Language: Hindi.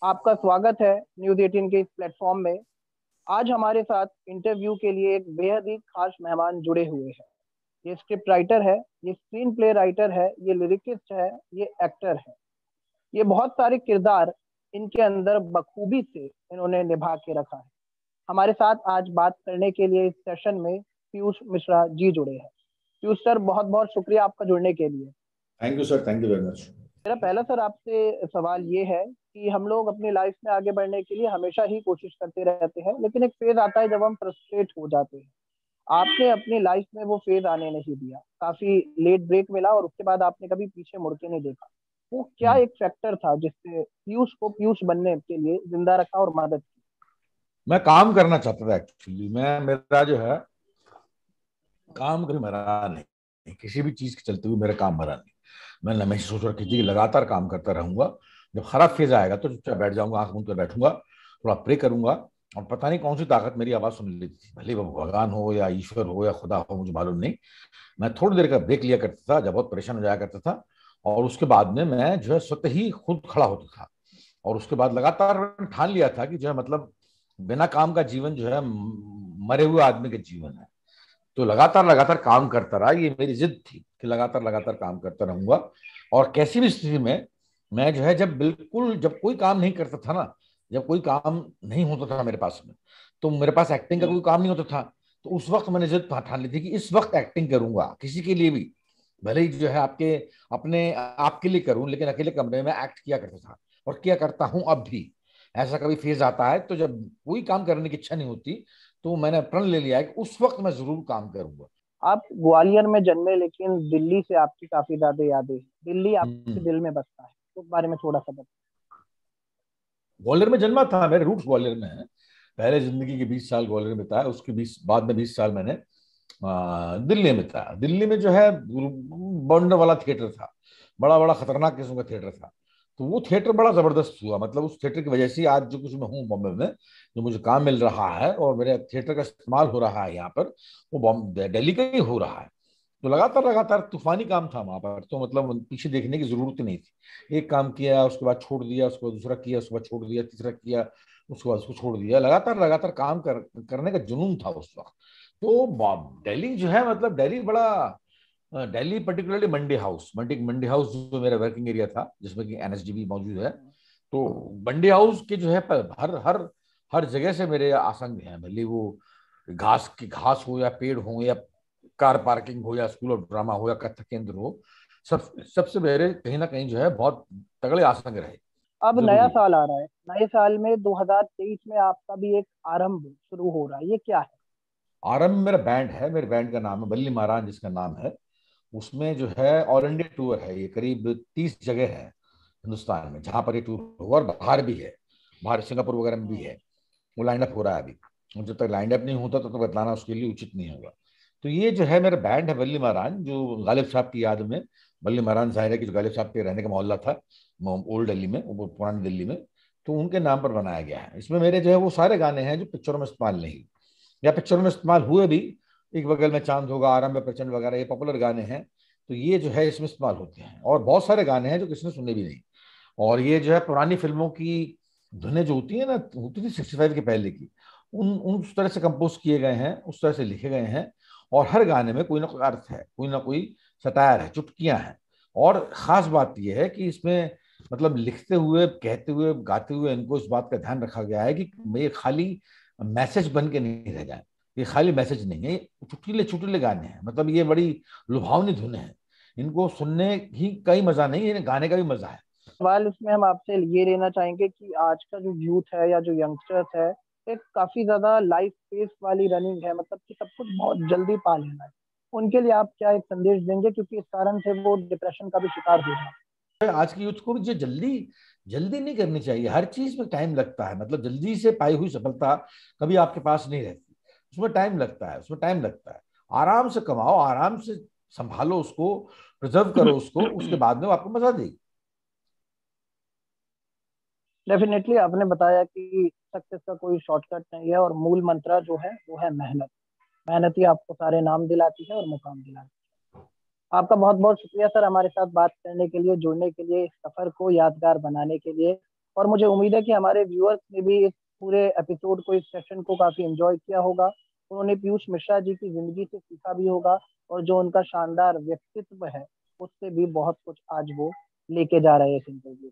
आपका स्वागत है न्यूज 18 के इस प्लेटफॉर्म में। आज हमारे साथ इंटरव्यू के लिए एक बेहद ही खास मेहमान जुड़े हुए हैं। ये स्क्रिप्ट राइटर है, ये स्क्रीन प्ले राइटर है, ये लिरिकिस्ट है, ये एक्टर है। ये बहुत सारे किरदार इनके अंदर बखूबी से इन्होंने निभा के रखा है। हमारे साथ आज बात करने के लिए इस सेशन में पीयूष मिश्रा जी जुड़े हैं। पीयूष सर, बहुत बहुत शुक्रिया आपका जुड़ने के लिए। Thank you sir, thank you very much. मेरा पहला सर आपसे सवाल ये है कि हम लोग अपनी लाइफ में आगे बढ़ने के लिए हमेशा ही कोशिश करते रहते हैं, लेकिन एक फेज आता है जब हम फ्रस्ट्रेट हो जाते हैं। आपने अपनी लाइफ में वो फेज आने नहीं दिया, काफी लेट ब्रेक मिला और उसके बाद आपने कभी पीछे मुड़ के नहीं देखा। वो क्या एक फैक्टर था जिससे पीयूष को पीयूष बनने के लिए जिंदा रखा और मदद की? मैं काम करना चाहता था एक्चुअली। मैं मेरा जो है काम कभी मरा नहीं, किसी भी चीज के चलते हुए मेरा काम मरा नहीं। मैंने हमेशा सोच रखी थी कि लगातार काम करता रहूंगा। जब खराब फेज आएगा तो चुपचाप बैठ जाऊंगा, आंख मूंद कर बैठूंगा, थोड़ा प्रे करूंगा। और पता नहीं कौन सी ताकत मेरी आवाज सुन लेती थी, भले वो भगवान हो या ईश्वर हो या खुदा हो, मुझे मालूम नहीं। मैं थोड़ी देर का ब्रेक लिया करता था जब बहुत परेशान हो जाया करता था, और उसके बाद में मैं जो है स्वतः ही खुद खड़ा होता था। और उसके बाद लगातार मैंने ठान लिया था कि जो है मतलब बिना काम का जीवन जो है मरे हुए आदमी का जीवन है। तो लगातार लगातार काम करता रहा, ये मेरी जिद थी कि लगातार लगातार काम करता रहूंगा। और कैसी भी स्थिति में मैं जो है जब कोई काम नहीं करता था ना, जब कोई काम नहीं होता था मेरे पास में, तो मेरे पास एक्टिंग का कोई काम नहीं होता था, तो उस वक्त मैंने जिद ठान ली थी कि इस वक्त एक्टिंग करूंगा किसी के लिए भी। भले ही जो है आपके अपने आपके लिए करूं, लेकिन अकेले कमरे में एक्ट किया करता था और किया करता हूं अब भी। ऐसा कभी फेज आता है तो जब कोई काम करने की इच्छा नहीं होती, तो मैंने प्रण ले लिया है कि उस वक्त मैं जरूर काम करूंगा। आप ग्वालियर में जन्मे, लेकिन दिल्ली से आपकी काफी ज्यादा यादें हैं। दिल्ली आपके हम्म। दिल में बसता है, तो उस बारे में थोड़ा सा बताइए। ग्वालियर में जन्मा था, मेरे रूट्स ग्वालियर में है। पहले जिंदगी के 20 साल ग्वालियर में बिताया, उसके 20 साल मैंने दिल्ली में था। दिल्ली में जो है बॉन्डर वाला थिएटर था, बड़ा बड़ा खतरनाक किस्म का थिएटर था। तो वो थिएटर बड़ा जबरदस्त हुआ, मतलब उस थिएटर की वजह से आज जो कुछ मैं हूँ बॉम्बे में, जो मुझे काम मिल रहा है और मेरे थिएटर का इस्तेमाल हो रहा है यहाँ पर, वो दिल्ली का ही हो रहा है। तो लगातार लगातार तूफानी काम था वहां पर, तो मतलब पीछे देखने की जरूरत ही नहीं थी। एक काम किया, उसके बाद छोड़ दिया, उसके बाद दूसरा किया, उसके बाद छोड़ दिया, तीसरा किया, उसके बाद उसको छोड़ दिया। लगातार लगातार करने का जुनून था उस वक्त। तो दिल्ली जो है मतलब दिल्ली बड़ा, दिल्ली पर्टिकुलरली मंडी हाउस, मंडी हाउस जो मेरा वर्किंग एरिया था, जिसमें कि एनएसडीबी मौजूद है। तो मंडी हाउस के जो है हर हर हर जगह से मेरे आसंग हैं, भले वो घास हो या पेड़ हो या कार पार्किंग हो या स्कूल ऑफ ड्रामा हो या कथक केंद्र हो, सबसे मेरे कहीं ना कहीं जो है बहुत तगड़े आसंग रहे। अब नया जरूरी। साल आ रहा है, नए साल में 2023 में आपका भी एक आरंभ शुरू हो रहा है, ये क्या है? आरंभ मेरा बैंड है, मेरे बैंड का नाम है बल्ली महाराज जिसका नाम है। उसमें जो है ऑल इंडिया टूर है, ये करीब 30 जगह है हिंदुस्तान में जहां पर ये टूर होगा, और बाहर भी है, बाहर सिंगापुर वगैरह में भी है। वो लाइन अप हो रहा है अभी, और जब तक लाइन अप नहीं होता तो बतलाना उसके लिए उचित नहीं होगा। तो ये जो है मेरा बैंड है बल्ली महारान, जो गालिब साहब की याद में, बल्ली महारान जाहिर है कि जो गालिब साहब के रहने का मोहल्ला था ओल्ड दिल्ली में, वो पुरानी दिल्ली में, तो उनके नाम पर बनाया गया है। इसमें मेरे जो है वो सारे गाने हैं जो पिक्चरों में इस्तेमाल नहीं या पिक्चरों में इस्तेमाल हुए भी। एक बगल में चांद होगा, आराम में प्रचंड वगैरह, ये पॉपुलर गाने हैं, तो ये जो है इसमें इस्तेमाल होते हैं। और बहुत सारे गाने हैं जो किसी ने सुने भी नहीं। और ये जो है पुरानी फिल्मों की धुनें जो होती है ना, होती थी 65 के पहले की, उन उन उस तरह से कंपोज किए गए हैं, उस तरह से लिखे गए हैं। और हर गाने में कोई ना कोई अर्थ है, कोई ना कोई सटायर है, चुटकियां हैं। और खास बात यह है कि इसमें मतलब लिखते हुए, कहते हुए, गाते हुए इनको इस बात का ध्यान रखा गया है कि ये खाली मैसेज बन के नहीं रह जाए। ये खाली मैसेज नहीं है, ये चुटकीले चुटकीले गाने हैं, मतलब ये बड़ी लुभावनी धुनें हैं। इनको सुनने ही का ही मजा नहीं, इन्हें गाने का भी मजा है। सवाल इसमें हम आपसे ये लेना चाहेंगे कि आज का जो यूथ है या जो यंगस्टर्स है, एक काफी ज्यादा लाइफ पेस वाली रनिंग है, मतलब कि सब कुछ बहुत जल्दी पा लेना है। उनके लिए आप क्या एक संदेश देंगे, क्योंकि इस कारण से वो डिप्रेशन का भी शिकार हो रहा है? आज की यूथ को भी जो जल्दी जल्दी नहीं करनी चाहिए, हर चीज में टाइम लगता है। मतलब जल्दी से पाई हुई सफलता कभी आपके पास नहीं रहती, उसमें टाइम लगता है, उसमें टाइम लगता है। आराम से कमाओ, आराम से संभालो उसको, प्रिजर्व करो उसको, उसके बाद में वो आपको मजा देगी। डेफिनेटली आपने बताया कि सक्सेस का कोई शॉर्टकट नहीं है, और मूल मंत्र जो है वो है मेहनत। मेहनत ही आपको सारे नाम दिलाती है और मुकाम दिलाती है। आपका बहुत बहुत शुक्रिया सर, हमारे साथ बात करने के लिए, जुड़ने के लिए, इस सफर को यादगार बनाने के लिए। और मुझे उम्मीद है कि हमारे व्यूअर्स ने भी इस पूरे एपिसोड को, इस सेशन को काफी एंजॉय किया होगा। उन्होंने पीयूष मिश्रा जी की जिंदगी से सीखा भी होगा, और जो उनका शानदार व्यक्तित्व है उससे भी बहुत कुछ आज वो लेके जा रहे हैं इस इंटरव्यू।